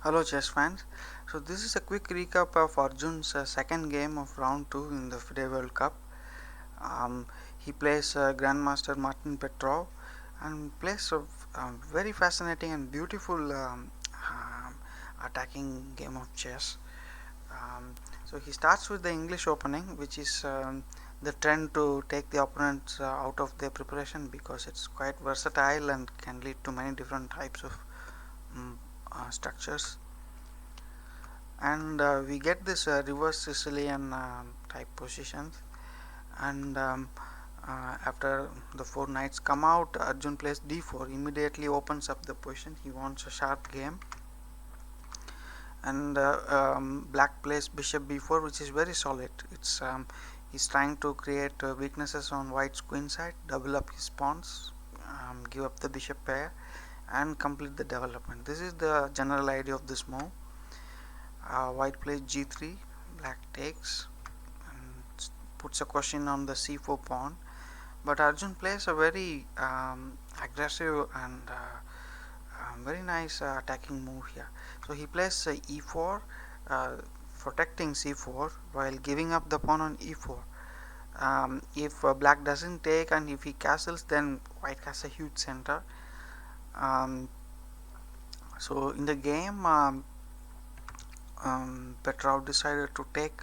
Hello chess fans. So this is a quick recap of Arjun's second game of round 2 in the FIDE World Cup. He plays Grandmaster Martin Petrov and plays a very fascinating and beautiful attacking game of chess. Um, so he starts with the English opening, which is the trend to take the opponents out of their preparation because it's quite versatile and can lead to many different types of structures. And we get this reverse Sicilian type positions, and after the four knights come out, Arjun plays d4, immediately opens up the position. He wants a sharp game, and black plays bishop b4, which is very solid. He's trying to create weaknesses on white's queen side, double up his pawns, give up the bishop pair, and complete the development. This is the general idea of this move. White plays g3, black takes and puts a question on the c4 pawn, but Arjun plays a very aggressive and very nice attacking move here. So he plays e4, uh, protecting c4 while giving up the pawn on e4. If black doesn't take and if he castles, then white has a huge center. um, so in the game, Petrov decided to take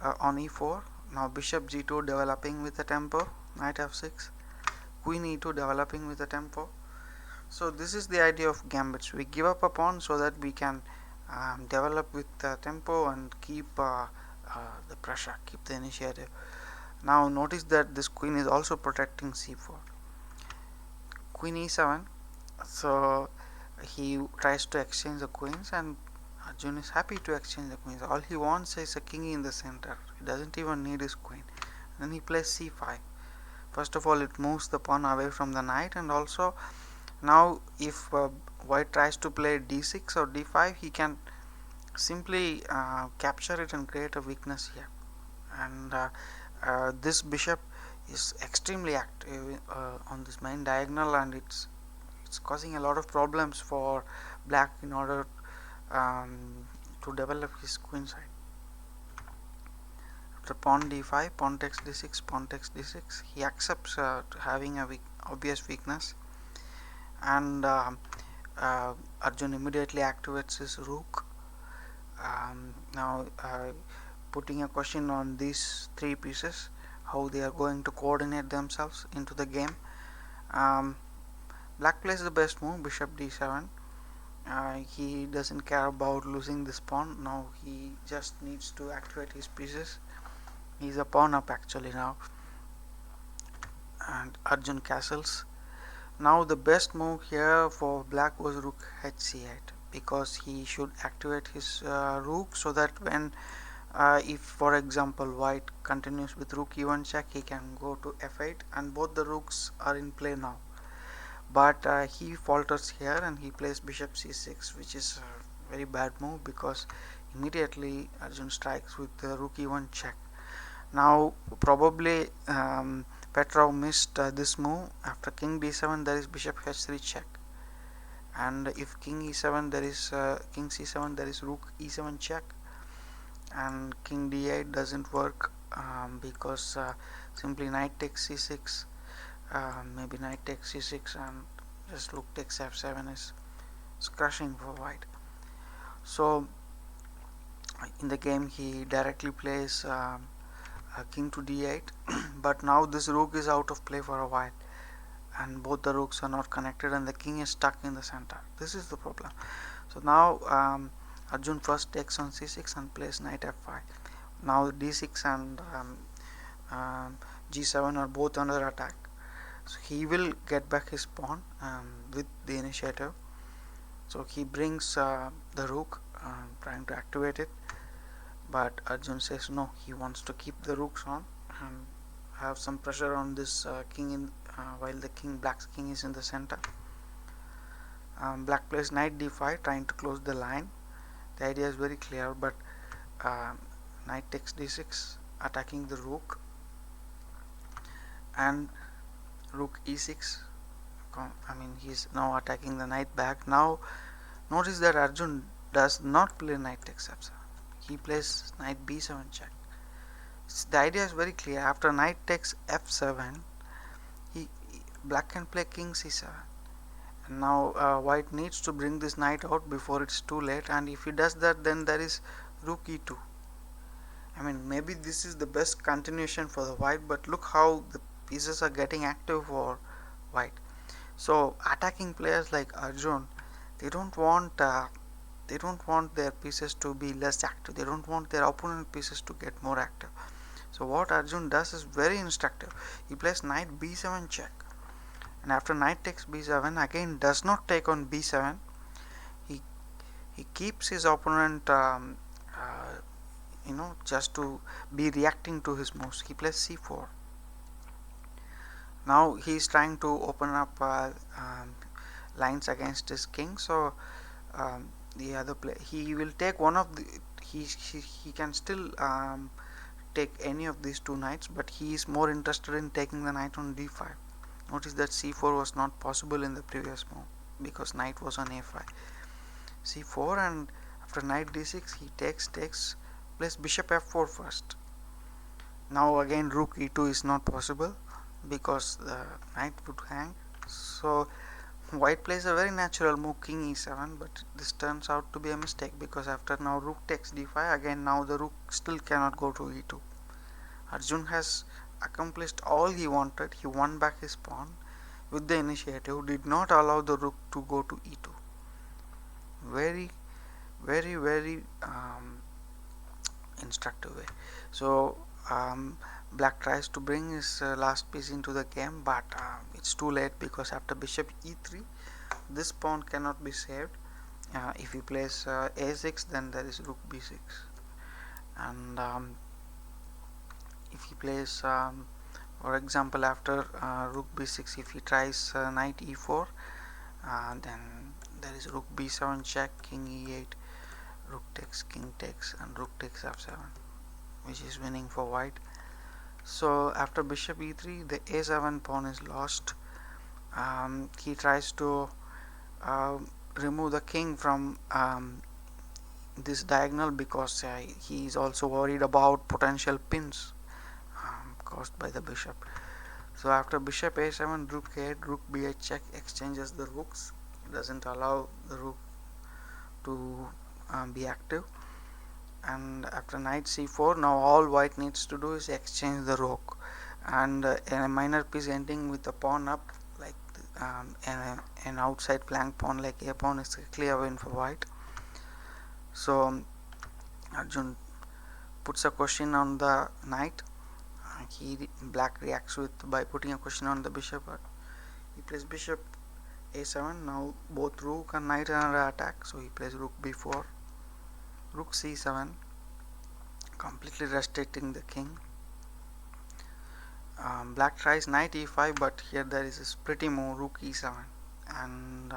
on e4. Now bishop g2 developing with a tempo, knight f6, queen e2 developing with a tempo. So this is the idea of gambits. We give up a pawn so that we can develop with tempo and keep the pressure, keep the initiative. Now notice that this queen is also protecting c4. Queen e7. So he tries to exchange the queens, and Arjun is happy to exchange the queens. All he wants is a king in the center. He doesn't even need his queen. Then he plays c5. First of all, it moves the pawn away from the knight, and also now if white tries to play d6 or d5, he can simply capture it and create a weakness here. And this bishop is extremely active on this main diagonal, and it's causing a lot of problems for black in order to develop his queen side. After pawn d5, pawn takes d6, pawn takes d6, he accepts having a obvious weakness, and Arjun immediately activates his rook. Now putting a question on these three pieces, how they are going to coordinate themselves into the game. um, Black plays the best move, bishop d7. He doesn't care about losing this pawn. Now he just needs to activate his pieces. He's a pawn up actually now, and Arjun castles. Now the best move here for black was rook hc8, because he should activate his rook so that when if for example white continues with rook e1 check, he can go to f8 and both the rooks are in play now. But he falters here and he plays bishop c6, which is a very bad move because immediately Arjun strikes with the rook e1 check. Now probably Petrov missed this move. After king d7 there is bishop h3 check, and if king e7 there is king c7 there is rook e7 check, and king d8 doesn't work because simply knight takes c6, maybe knight takes c6, and just rook takes f7 is crushing for white. So in the game he directly plays king to d8 but now this rook is out of play for a while, and both the rooks are not connected and the king is stuck in the center. This is the problem. So now Arjun first takes on c6 and plays knight f5. Now d6 and g7 are both under attack, so he will get back his pawn with the initiative. So he brings the rook, trying to activate it, but Arjun says no, he wants to keep the rooks on and have some pressure on this king in, while the black's king is in the center. Black plays knight d5, trying to close the line. The idea is very clear, but knight takes d6, attacking the rook, and rook e6. I mean, he's now attacking the knight back. Now notice that Arjun does not play knight takes f7. He plays knight b7 check. The idea is very clear. After knight takes f7, he black can play king c7. And now white needs to bring this knight out before it's too late, and if he does that, then there is rook e2. I mean, maybe this is the best continuation for the white, but look how the pieces are getting active for white. So attacking players like Arjun, they don't want their pieces to be less active. They don't want their opponent pieces to get more active. So what Arjun does is very instructive. He plays knight b7 check, and after knight takes b7, again does not take on b7. He he keeps his opponent just to be reacting to his moves. He plays c4. Now he is trying to open up lines against his king. So the other play, he will take one of the he can still take any of these two knights, but he is more interested in taking the knight on d5. Notice that c4 was not possible in the previous move because knight was on a5. c4, and after knight d6 he takes, plays bishop f4 first. Now again rook e2 is not possible because the knight would hang. So white plays a very natural move, king e7, but this turns out to be a mistake because after now rook takes d5, again now the rook still cannot go to e2. Arjun has accomplished all he wanted. He won back his pawn with the initiative, did not allow the rook to go to e2. Very, very, very instructive way. So black tries to bring his last piece into the game, but it's too late because after bishop e3, this pawn cannot be saved. If he plays a6, then there is rook b6, and if he plays for example after rook b6, if he tries knight e4, then there is rook b7 check, king e8, rook takes, king takes, and rook takes f7, which is winning for white. So after bishop e3, the a7 pawn is lost. He tries to remove the king from this diagonal because he is also worried about potential pins caused by the bishop. So after bishop a7, rook a8, rook b8 check exchanges the rooks. It doesn't allow the rook to be active. And after knight c4, now all white needs to do is exchange the rook, and a minor piece ending with a pawn up, like an outside flank pawn like a pawn, is a clear win for white. So Arjun puts a question on the knight. Black reacts by putting a question on the bishop. He plays bishop a7. Now both rook and knight are under attack, so he plays rook b4, rook c7, completely restricting the king. Black tries knight e5, but here there is a pretty move, rook e7, and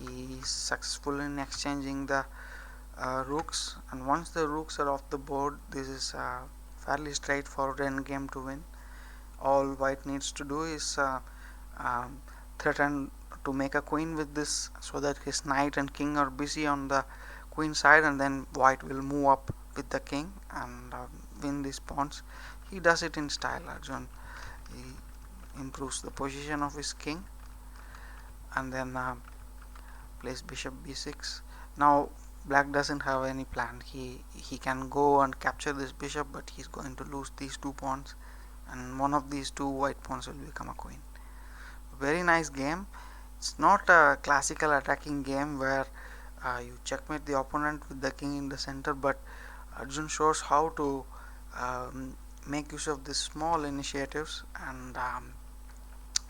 he is successful in exchanging the rooks. And once the rooks are off the board, this is fairly straightforward endgame to win. All white needs to do is threaten to make a queen with this, so that his knight and king are busy on the queen side, and then white will move up with the king and win these pawns. He does it in style, Arjun. He improves the position of his king and then plays bishop b6. Now black doesn't have any plan. He can go and capture this bishop, but he's going to lose these two pawns, and one of these two white pawns will become a queen. Very nice game. It's not a classical attacking game where you checkmate the opponent with the king in the center, but Arjun shows how to make use of these small initiatives, and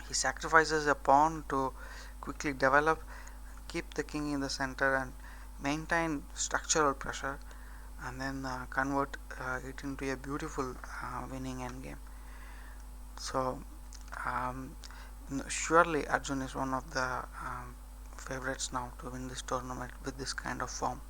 he sacrifices a pawn to quickly develop, keep the king in the center, and maintain structural pressure, and then convert it into a beautiful winning endgame. So surely Arjun is one of the favorites now to win this tournament with this kind of form.